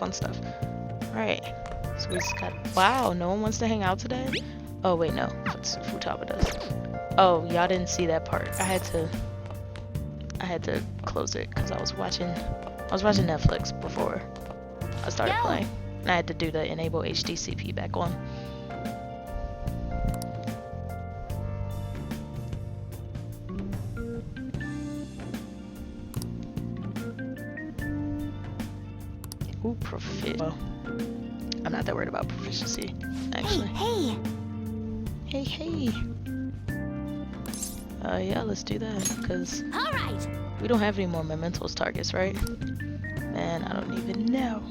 fun stuff. Alright. So we just got... Wow, no one wants to hang out today? Oh, wait, no. Futaba does. Oh, y'all didn't see that part. I had to close it because I was watching Netflix before I started playing. And I had to do the enable HDCP back on. Ooh, well, I'm not that worried about proficiency, actually. Hey. Yeah, let's do that, because we don't have any more mementos targets, right? Man, I don't even know.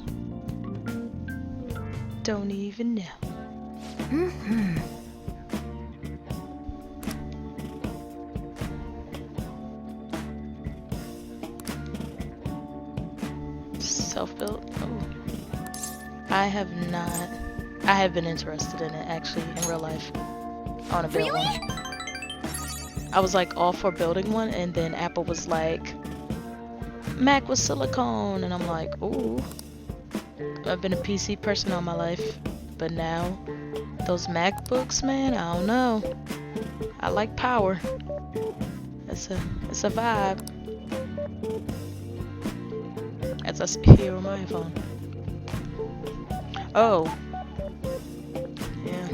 Don't even know. Self-built? Oh. I have been interested in it, actually, in real life. I want to build one. I was like all for building one, and then Apple was like, Mac with silicone, and I'm like, ooh. I've been a PC person all my life, but now those MacBooks, man, I don't know. I like power. It's a vibe. As I sit here on my iPhone. Oh. Yeah.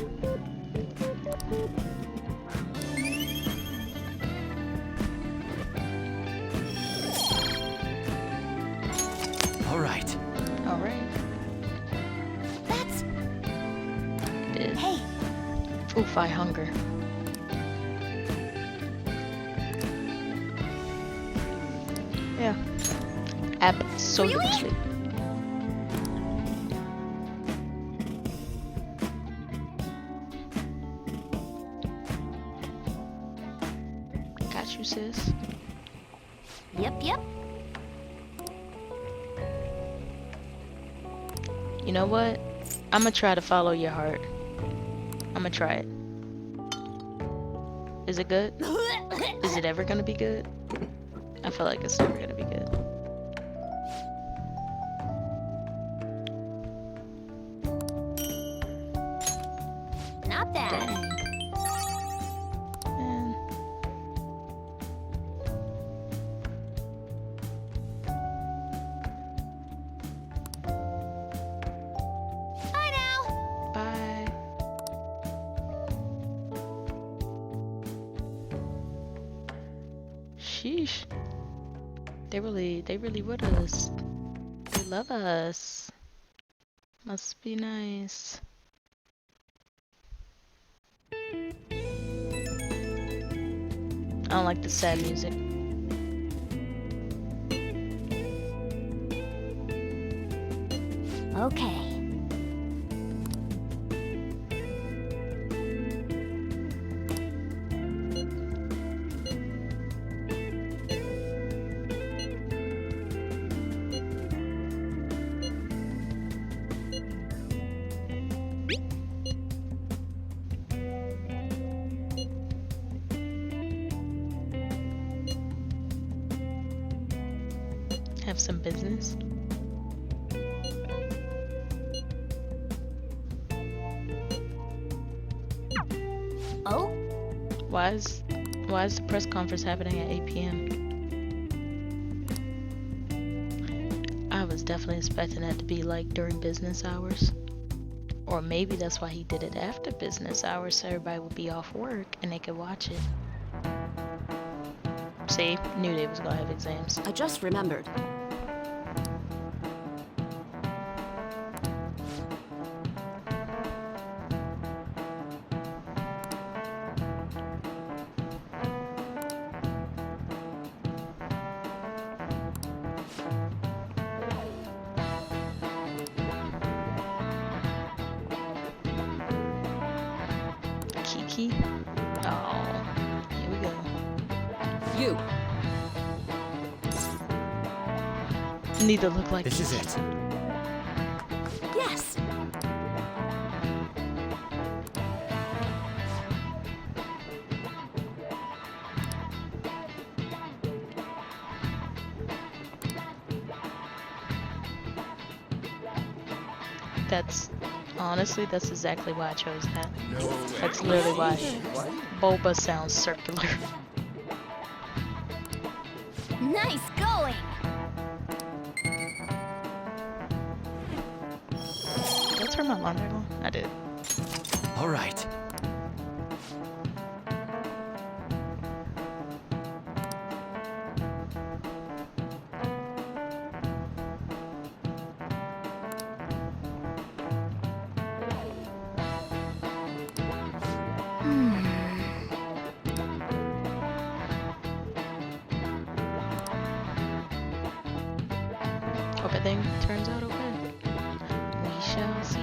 Alright. That's it. Hey. Oof, I hunger. Yeah. Absolutely. Got you, sis. Yep. You know what? I'm gonna try to follow your heart. I'm gonna try it. Is it good? Is it ever gonna be good? I feel like it's never gonna be good. Not bad. Dang. Man. Bye now. Bye. Sheesh. They really with us. They love us. Must be nice. I don't like the sad music. Okay. Have some business. Oh? Why is the press conference happening at 8 p.m.? I was definitely expecting that to be like during business hours. Or maybe that's why he did it after business hours, so everybody would be off work and they could watch it. See, knew they was gonna have exams. I just remembered. Kiki. Oh, here we go. You. Need to look like This is it. Yes. That's honestly, that's exactly why I chose that. That's literally why boba sounds circular. Nice going. Did I turn my alarm back on? I did. All right. Hope everything turns out okay. We shall see.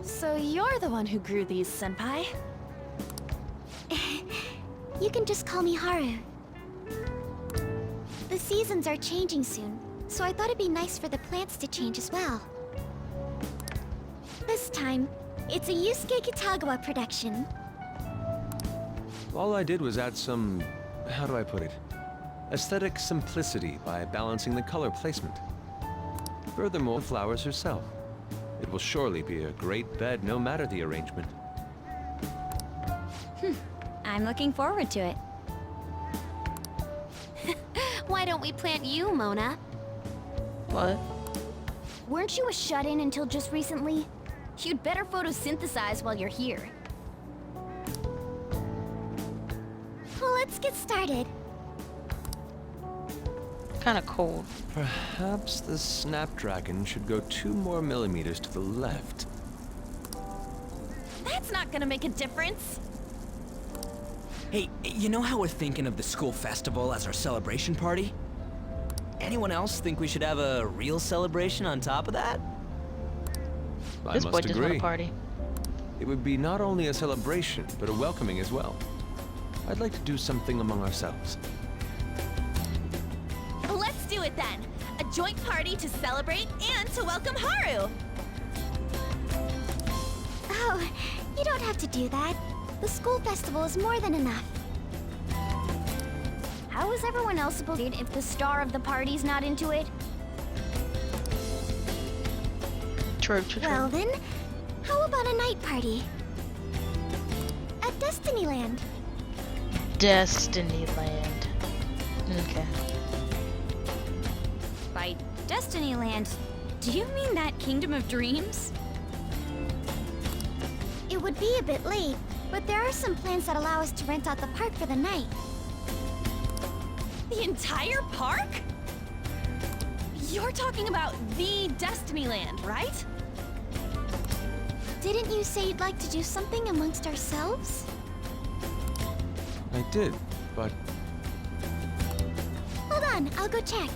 So you're the one who grew these, Senpai? You can just call me Haru. The seasons are changing soon, so I thought it'd be nice for the plants to change as well. This time, it's a Yusuke Kitagawa production. All I did was add some, how do I put it? Aesthetic simplicity by balancing the color placement. Furthermore, the flowers herself. It will surely be a great bed no matter the arrangement. I'm looking forward to it. Why don't we plant you, Mona? What? Weren't you a shut-in until just recently? You'd better photosynthesize while you're here. Well, let's get started. Kinda cold. Perhaps the Snapdragon should go 2 more millimeters to the left. That's not gonna make a difference. Hey, you know how we're thinking of the school festival as our celebration party? Anyone else think we should have a real celebration on top of that? I This boy must just want agree. a party. It would be not only a celebration, but a welcoming as well. I'd like to do something among ourselves. Let's do it then. A joint party to celebrate and to welcome Haru. Oh, you don't have to do that. The school festival is more than enough. How is everyone else supposed to if the star of the party's not into it? True, true, true. Well then, how about a night party? At Destinyland. Destinyland. Okay. By Destinyland, do you mean that Kingdom of Dreams? It would be a bit late, but there are some plans that allow us to rent out the park for the night. The entire park? You're talking about the Destinyland, right? Didn't you say you'd like to do something amongst ourselves? I did, but Hold on, I'll go check.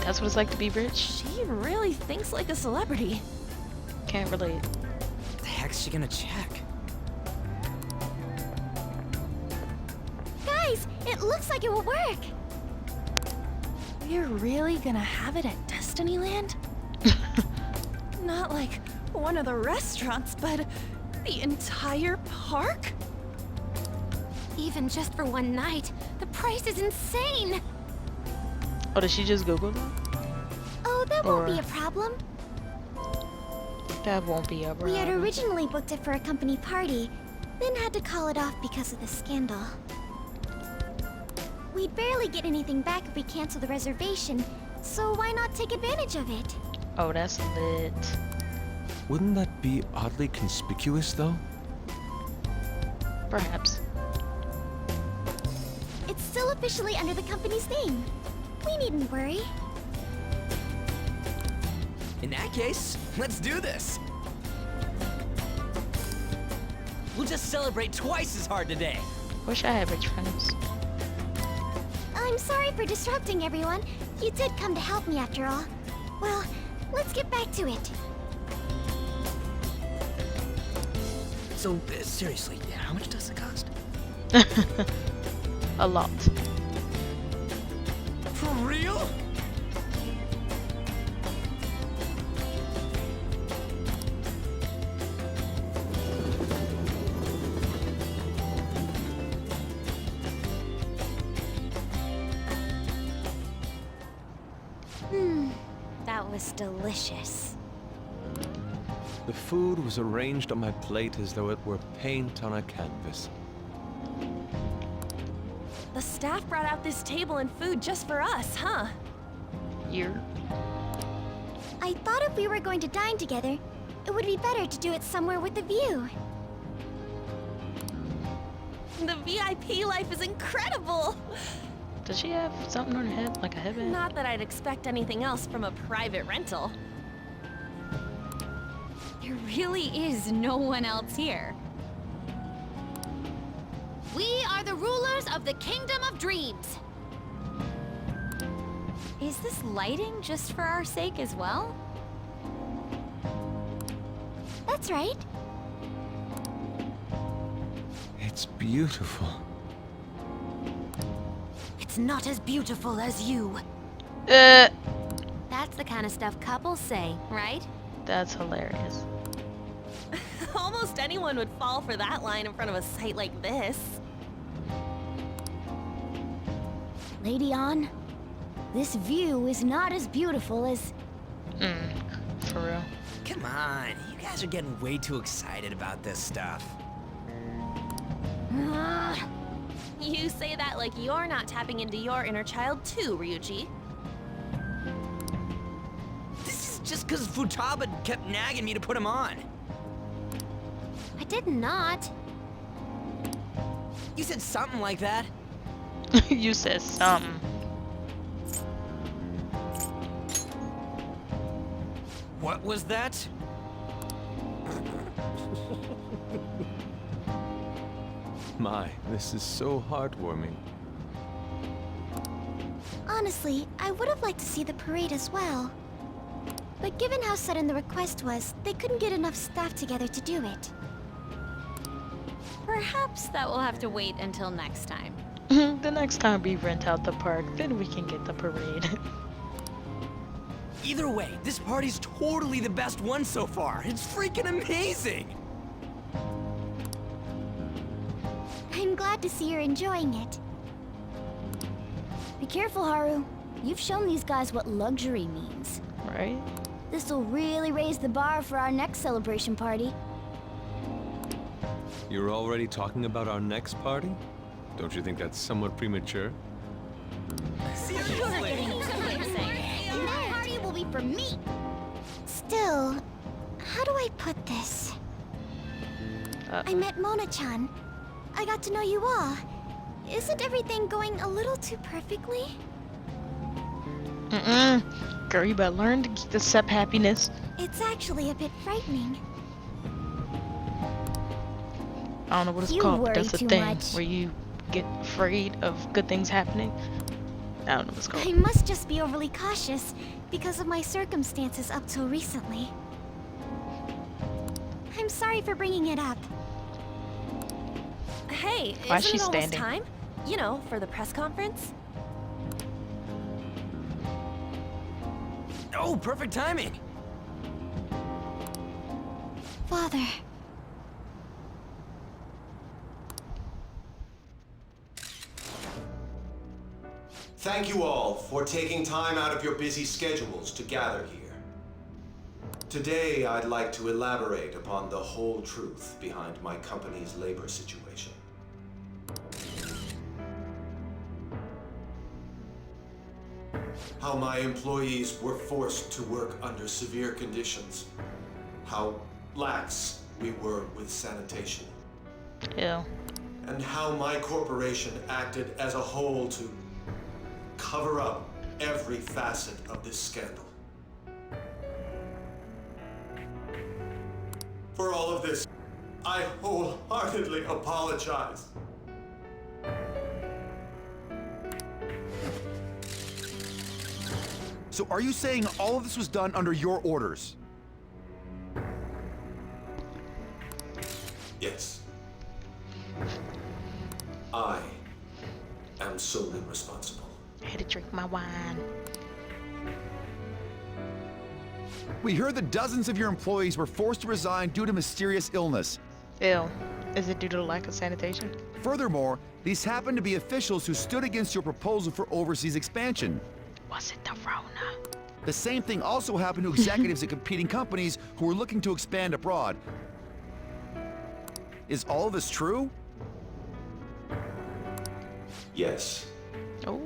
That's what it's like to be rich? She really thinks like a celebrity. Can't relate. The heck's she gonna check? Guys, it looks like it will work. We're really gonna have it at Destinyland? Not like one of the restaurants, but the entire park? Even just for one night, the price is insane. Oh, did she just Google that? Oh, that won't be Or- a problem. That won't be a We had problem. originally booked it for a company party, then had to call it off because of the scandal. We'd barely get anything back if we cancel the reservation, so why not take advantage of it? Oh, that's lit. wouldn't that be oddly conspicuous, though? Perhaps. It's still officially under the company's name. We needn't worry. In that case, let's do this. We'll just celebrate twice as hard today. Wish I had rich friends. I'm sorry for disrupting everyone. You did come to help me after all. Well, let's get back to it. So, seriously, how much does it cost? A lot. For real? That was delicious. The food was arranged on my plate as though it were paint on a canvas. The staff brought out this table and food just for us, huh? You're I thought if we were going to dine together, it would be better to do it somewhere with a view. The VIP life is incredible! Does she have something on her head, like a headband? Not that I'd expect anything else from a private rental. There really is no one else here. We are the rulers of the Kingdom of Dreams. Is this lighting just for our sake as well? That's right. It's beautiful. It's not as beautiful as you. Uh, That's the kind of stuff couples say, right? that's hilarious. Almost anyone would fall for that line in front of a site like this. Lady On, this view is not as beautiful as... For real. Come on, you guys are getting way too excited about this stuff. You say that like you're not tapping into your inner child too, Ryuji. This is just because Futaba kept nagging me to put him on. I did not. You said something like that. You said something. What was that? My, this is so heartwarming. Honestly, I would have liked to see the parade as well. But given how sudden the request was, they couldn't get enough staff together to do it. Perhaps that will have to wait until next time. The next time we rent out the park, then we can get the parade. Either way, this party's totally the best one so far. It's freaking amazing! I'm glad to see you're enjoying it. Be careful, Haru. You've shown these guys what luxury means. Right? This'll really raise the bar for our next celebration party. You're already talking about our next party? Don't you think that's somewhat premature? Seriously! And that party will be for me! Still, how do I put this? I met Mona-chan. I got to know you all. Isn't everything going a little too perfectly? Girl, you better learn to accept happiness. It's actually a bit frightening. I don't know what it's You called, but worry that's a too thing much. where you get afraid of good things happening. I don't know what it's called. I must just be overly cautious because of my circumstances up till recently. I'm sorry for bringing it up. Hey, Why is isn't she it almost standing? time? You know, for the press conference? Oh, perfect timing! Father. Thank you all for taking time out of your busy schedules to gather here. Today, I'd like to elaborate upon the whole truth behind my company's labor situation. How my employees were forced to work under severe conditions. How lax we were with sanitation. Ew. And how my corporation acted as a whole to cover up every facet of this scandal. For all of this, I wholeheartedly apologize. So are you saying all of this was done under your orders? Yes. I am solely responsible. I had to drink my wine. We heard that dozens of your employees were forced to resign due to mysterious illness. Ew. Is it due to the lack of sanitation? Furthermore, these happen to be officials who stood against your proposal for overseas expansion. Was it the Rona? The same thing also happened to executives at competing companies who were looking to expand abroad. Is all of this true? Yes. Oh.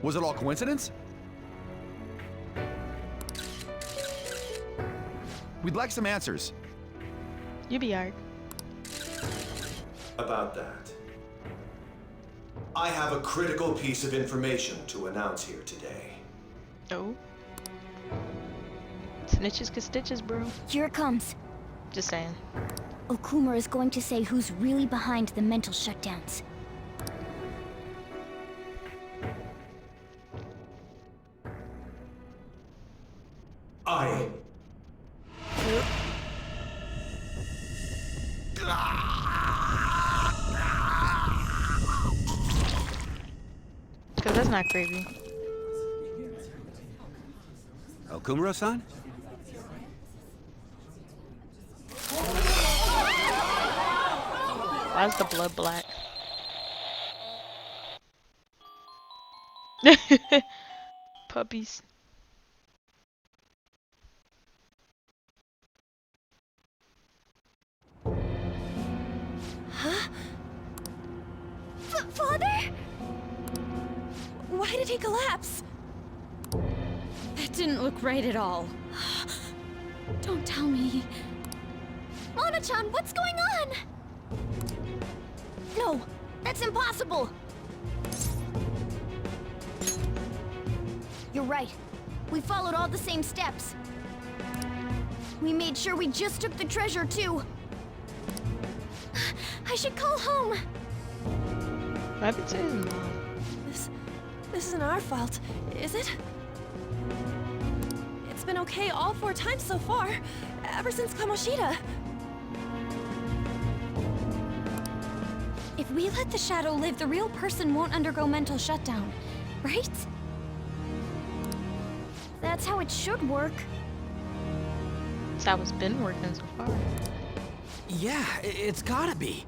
Was it all coincidence? We'd like some answers. You be alright. About that. I have a critical piece of information to announce here today. Oh. Snitches get stitches, bro. Here it comes. Just saying. Okumura is going to say who's really behind the mental shutdowns. I... Because that's not creepy. Okumura-san? Why is the blood black? Puppies. Huh? Father? Why did he collapse? That didn't look right at all. Don't tell me. Mona-chan, what's going on? No, that's impossible. You're right. We followed all the same steps. We made sure we just took the treasure, too. I should call home. What happened to his mom? This isn't our fault, is it? It's been okay all 4 times so far, ever since Kamoshida. If we let the shadow live, the real person won't undergo mental shutdown, right? That's how it should work. That's how it's been working so far. Yeah, it's gotta be.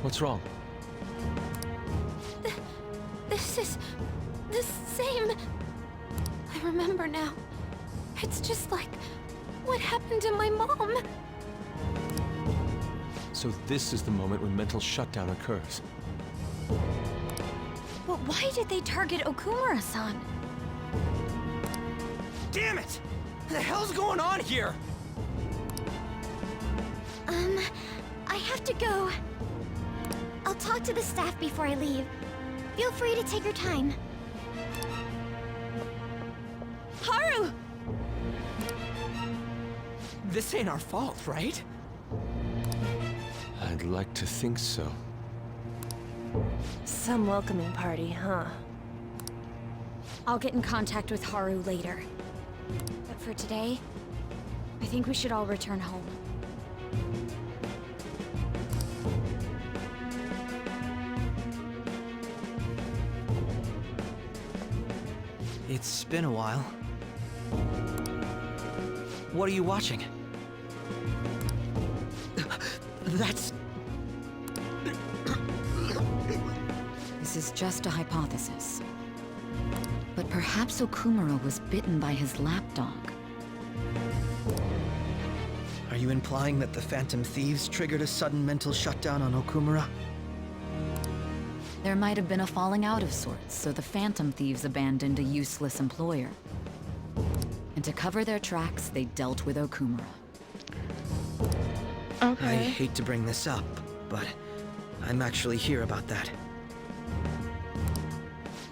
What's wrong? This is the same. I remember now. It's just like what happened to my mom. So this is the moment when mental shutdown occurs. But why did they target Okumura-san? Damn it! What the hell's going on here? I have to go. I'll talk to the staff before I leave. Feel free to take your time. Haru! This ain't our fault, right? I'd like to think so. Some welcoming party, huh? I'll get in contact with Haru later. But for today, I think we should all return home. It's been a while. What are you watching? That's... This is just a hypothesis. But perhaps Okumura was bitten by his lapdog. Are you implying that the Phantom Thieves triggered a sudden mental shutdown on Okumura? There might have been a falling out of sorts, so the Phantom Thieves abandoned a useless employer. And to cover their tracks, they dealt with Okumura. Okay. I hate to bring this up, but I'm actually here about that.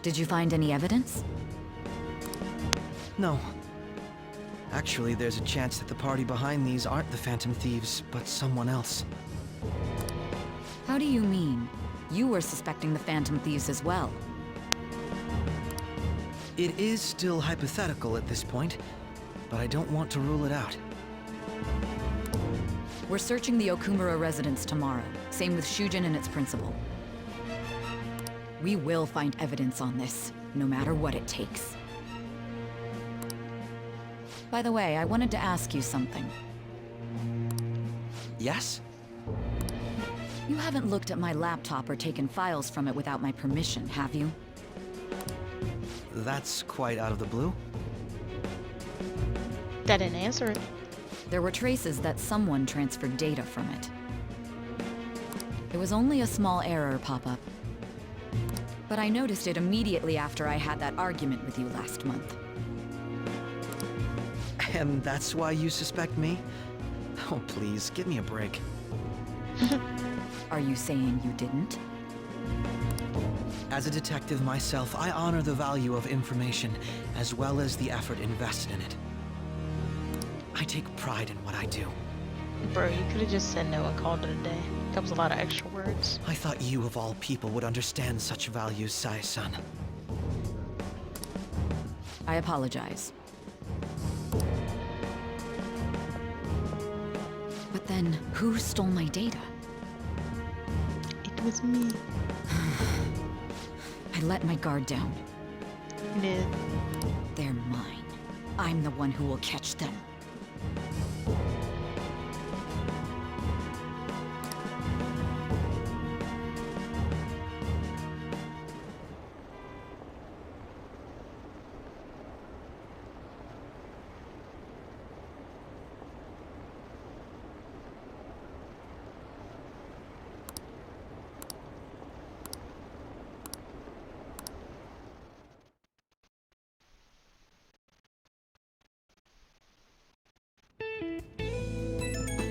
Did you find any evidence? No. Actually, there's a chance that the party behind these aren't the Phantom Thieves, but someone else. How do you mean? You were suspecting the Phantom Thieves as well. It is still hypothetical at this point, but I don't want to rule it out. We're searching the Okumura residence tomorrow. Same with Shujin and its principal. We will find evidence on this, no matter what it takes. By the way, I wanted to ask you something. Yes? You haven't looked at my laptop or taken files from it without my permission, have you? That's quite out of the blue. That didn't answer it. There were traces that someone transferred data from it. It was only a small error pop-up. But I noticed it immediately after I had that argument with you last month. And that's why you suspect me? Oh, please, give me a break. Are you saying you didn't? As a detective myself, I honor the value of information, as well as the effort invested in it. I take pride in what I do. Bro, you could have just said no and called it a day. That was a lot of extra words. I thought you, of all people, would understand such values, Sai-san. I apologize. But then, who stole my data? It was me. I let my guard down. You did. They're mine. I'm the one who will catch them.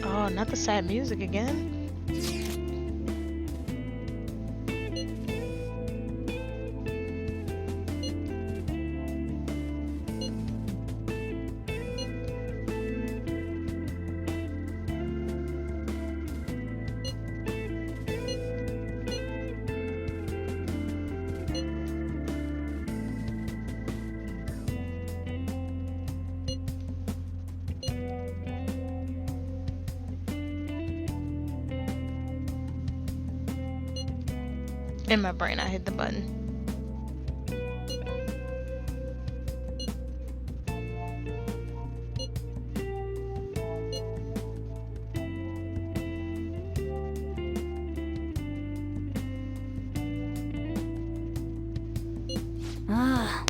Oh, not the sad music again. In my brain, I hit the button. Ah.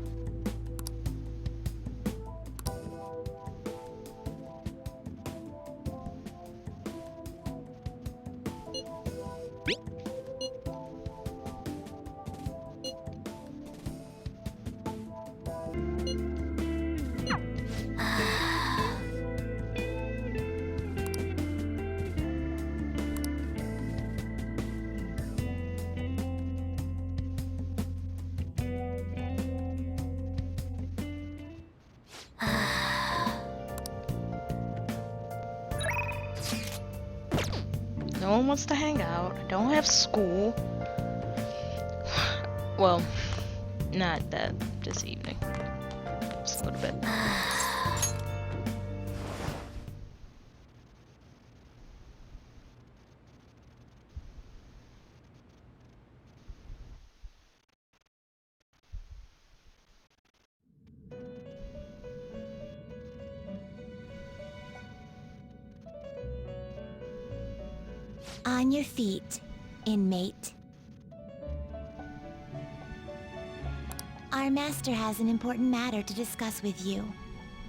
No one wants to hang out. I don't have school. Well, not that this evening. Just go to bed. On your feet, inmate. Our master has an important matter to discuss with you.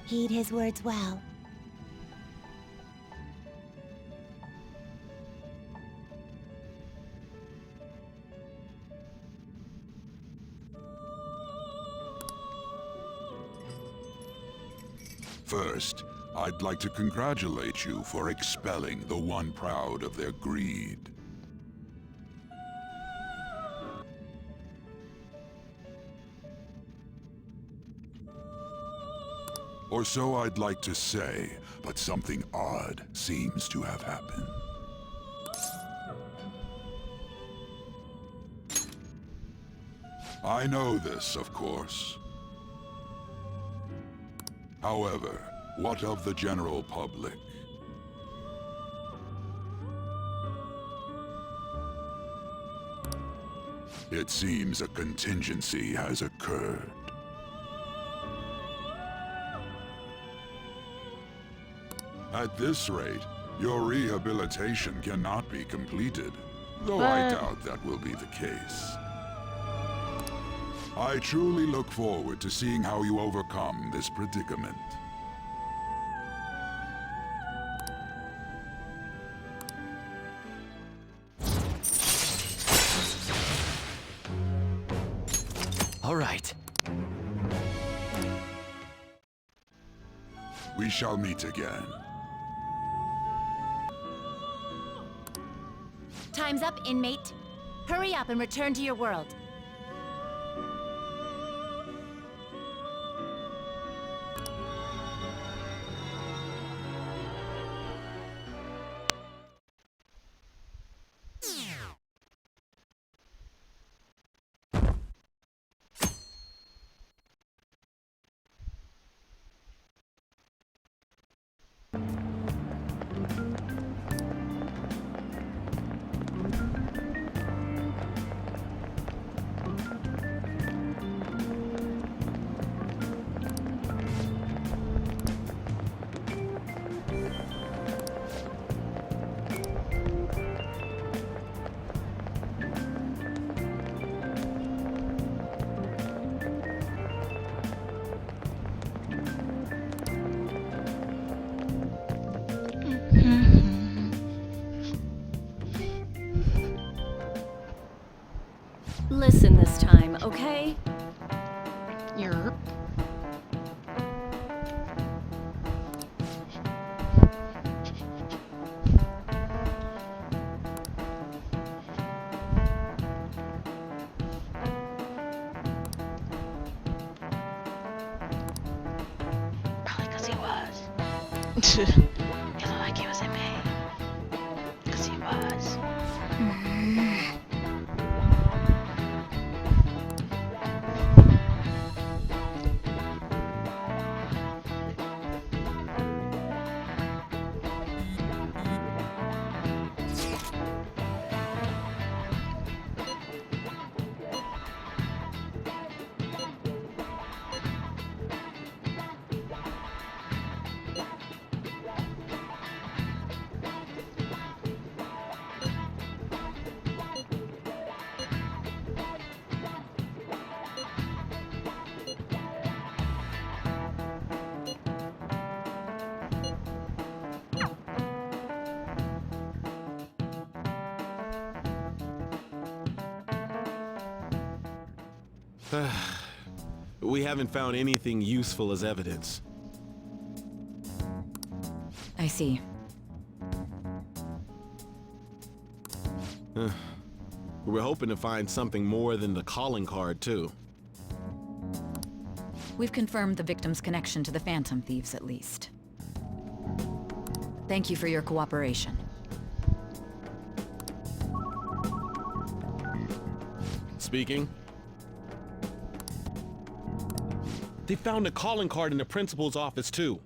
Heed his words well. First, I'd like to congratulate you for expelling the one proud of their greed. Or so I'd like to say, but something odd seems to have happened. I know this, of course. However, what of the general public? It seems a contingency has occurred. At this rate, your rehabilitation cannot be completed, though I doubt that will be the case. I truly look forward to seeing how you overcome this predicament. All right. We shall meet again. Time's up, inmate. Hurry up and return to your world. Listen this time, okay? Yerp. Probably because he was. It looked like he was in pain. Because he was. We haven't found anything useful as evidence. I see. We're hoping to find something more than the calling card, too. We've confirmed the victim's connection to the Phantom Thieves, at least. Thank you for your cooperation. Speaking. They found a calling card in the principal's office, too.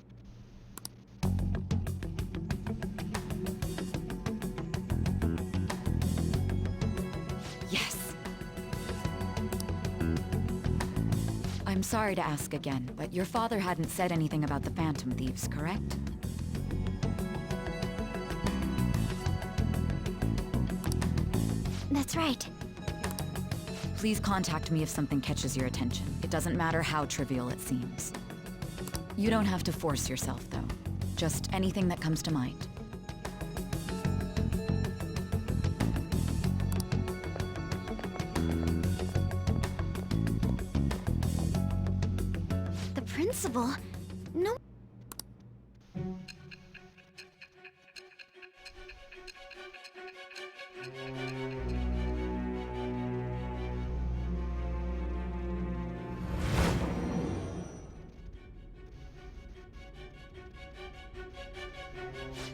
Yes. I'm sorry to ask again, but your father hadn't said anything about the Phantom Thieves, correct? That's right. Please contact me if something catches your attention. It doesn't matter how trivial it seems. You don't have to force yourself, though. Just anything that comes to mind. The principal? No.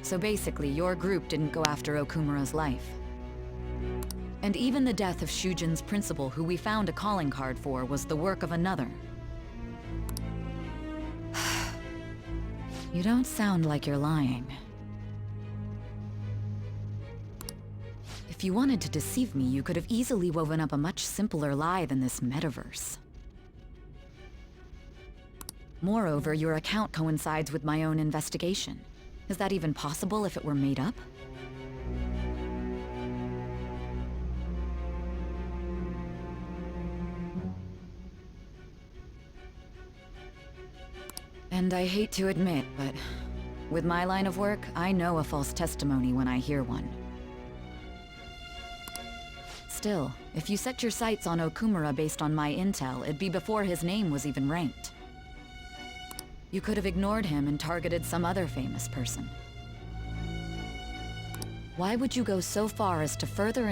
So basically, your group didn't go after Okumura's life. And even the death of Shujin's principal, who we found a calling card for, was the work of another. You don't sound like you're lying. If you wanted to deceive me, you could have easily woven up a much simpler lie than this metaverse. Moreover, your account coincides with my own investigation. Is that even possible if it were made up? And I hate to admit, but with my line of work, I know a false testimony when I hear one. Still, if you set your sights on Okumura based on my intel, it'd be before his name was even ranked. You could have ignored him and targeted some other famous person. Why would you go so far as to further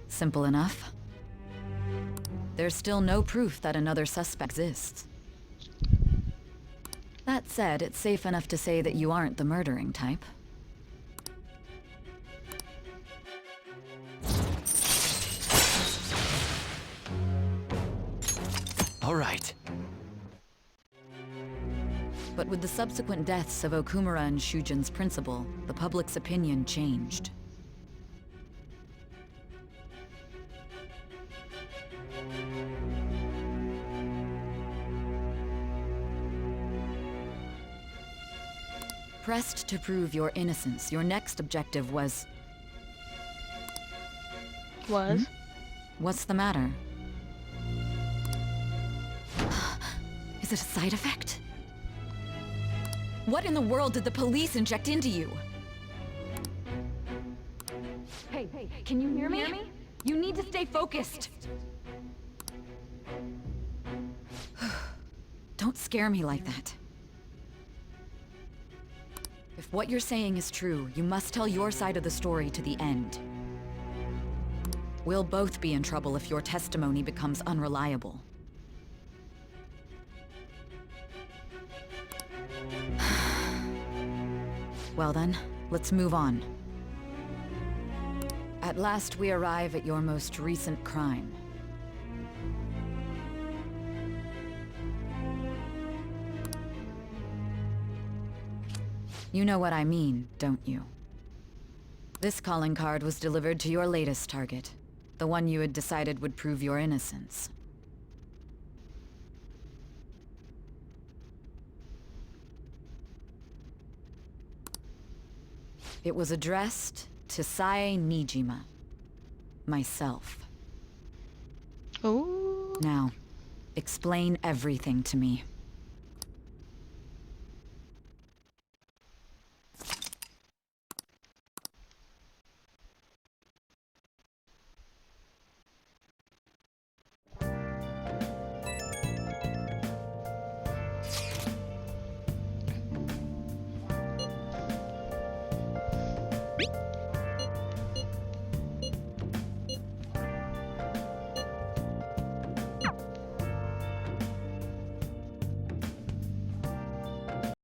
Simple enough. There's still no proof that another suspect exists. That said, it's safe enough to say that you aren't the murdering type. All right. But with the subsequent deaths of Okumura and Shujin's principal, the public's opinion changed. Pressed to prove your innocence, your next objective was... What's the matter? Is it a side effect? What in the world did the police inject into you? Hey, can you hear me? You need to stay focused. Don't scare me like that. If what you're saying is true, you must tell your side of the story to the end. We'll both be in trouble if your testimony becomes unreliable. Well then, let's move on. At last we arrive at your most recent crime. You know what I mean, don't you? This calling card was delivered to your latest target, the one you had decided would prove your innocence. It was addressed to Sae Nijima, myself. Ooh. Now, explain everything to me.